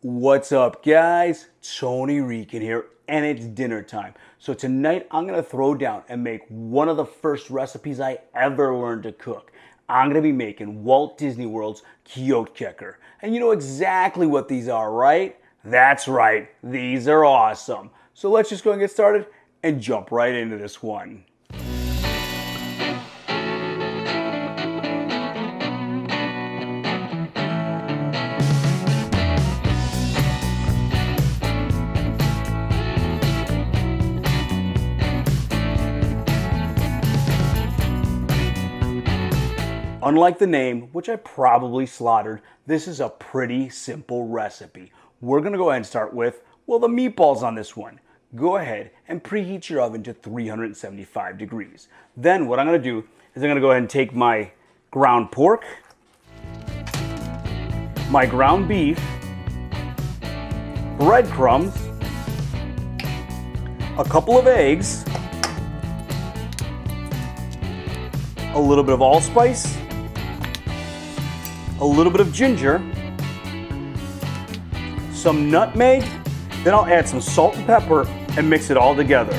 What's up, guys? Tony Rican here, and it's dinner time. So tonight I'm gonna throw down and make one of the first recipes I ever learned to cook. I'm gonna be making Walt Disney World's Kjottkaker. And you know exactly what these are, right? That's right, these are awesome. So let's just go and get started and jump right into this one. Unlike the name, which I probably slaughtered, this is a pretty simple recipe. We're gonna go ahead and start with, well, the meatballs on this one. Go ahead and preheat your oven to 375 degrees. Then what I'm gonna do is I'm gonna go ahead and take my ground pork, my ground beef, breadcrumbs, a couple of eggs, a little bit of allspice, a little bit of ginger, some nutmeg, then I'll add some salt and pepper and mix it all together.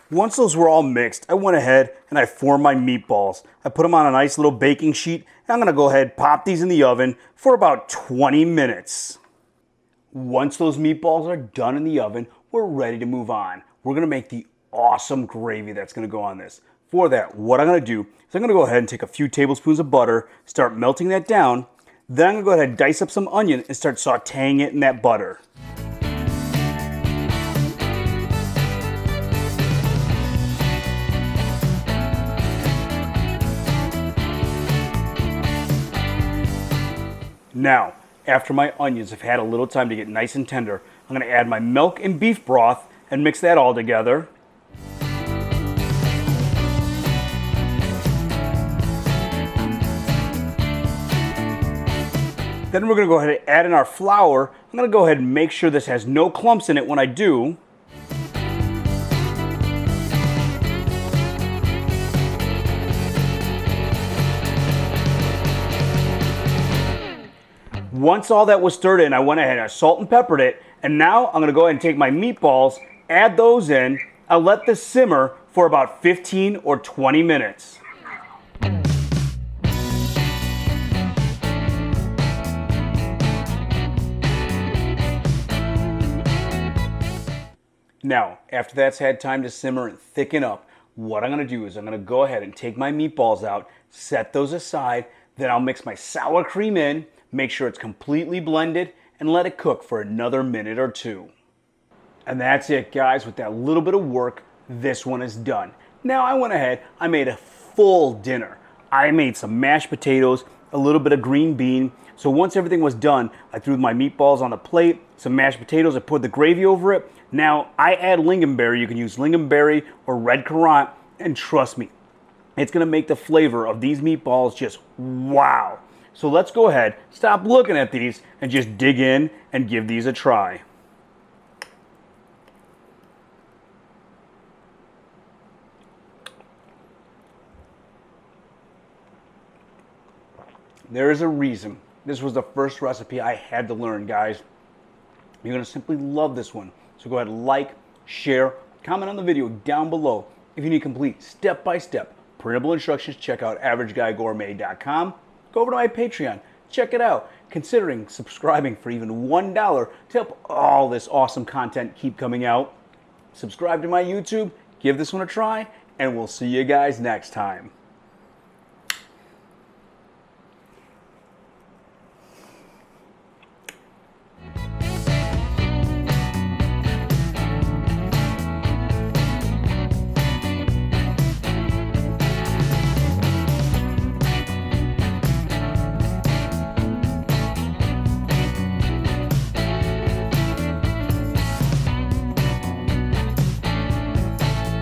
Once those were all mixed, I went ahead and I formed my meatballs. I put them on a nice little baking sheet, and I'm gonna go ahead and pop these in the oven for about 20 minutes. Once those meatballs are done in the oven, we're ready to move on. We're gonna make the awesome gravy that's gonna go on this. For that, what I'm gonna do is I'm gonna go ahead and take a few tablespoons of butter, start melting that down, then I'm gonna go ahead and dice up some onion and start sauteing it in that butter. Now, after my onions have had a little time to get nice and tender, I'm going to add my milk and beef broth and mix that all together. Then we're going to go ahead and add in our flour. I'm going to go ahead and make sure this has no clumps in it when I do. Once all that was stirred in, I went ahead and I salt and peppered it. And now I'm gonna go ahead and take my meatballs, add those in. I'll let this simmer for about 15 or 20 minutes. Now, after that's had time to simmer and thicken up, what I'm gonna do is I'm gonna go ahead and take my meatballs out, set those aside, then I'll mix my sour cream in, make sure it's completely blended, and let it cook for another minute or two. And that's it, guys. With that little bit of work, this one is done. Now I went ahead, I made a full dinner. I made some mashed potatoes, a little bit of green bean. So once everything was done, I threw my meatballs on a plate, some mashed potatoes, I poured the gravy over it. Now I add lingonberry. You can use lingonberry or red currant, and trust me, it's gonna make the flavor of these meatballs just wow. So let's go ahead, stop looking at these, and just dig in and give these a try. There is a reason this was the first recipe I had to learn, guys. You're gonna simply love this one. So go ahead and like, share, comment on the video down below. If you need complete step-by-step printable instructions, check out averageGuyGourmet.com. Go over to my Patreon, check it out. Considering subscribing for even $1 to help all this awesome content keep coming out. Subscribe to my YouTube, give this one a try, and we'll see you guys next time.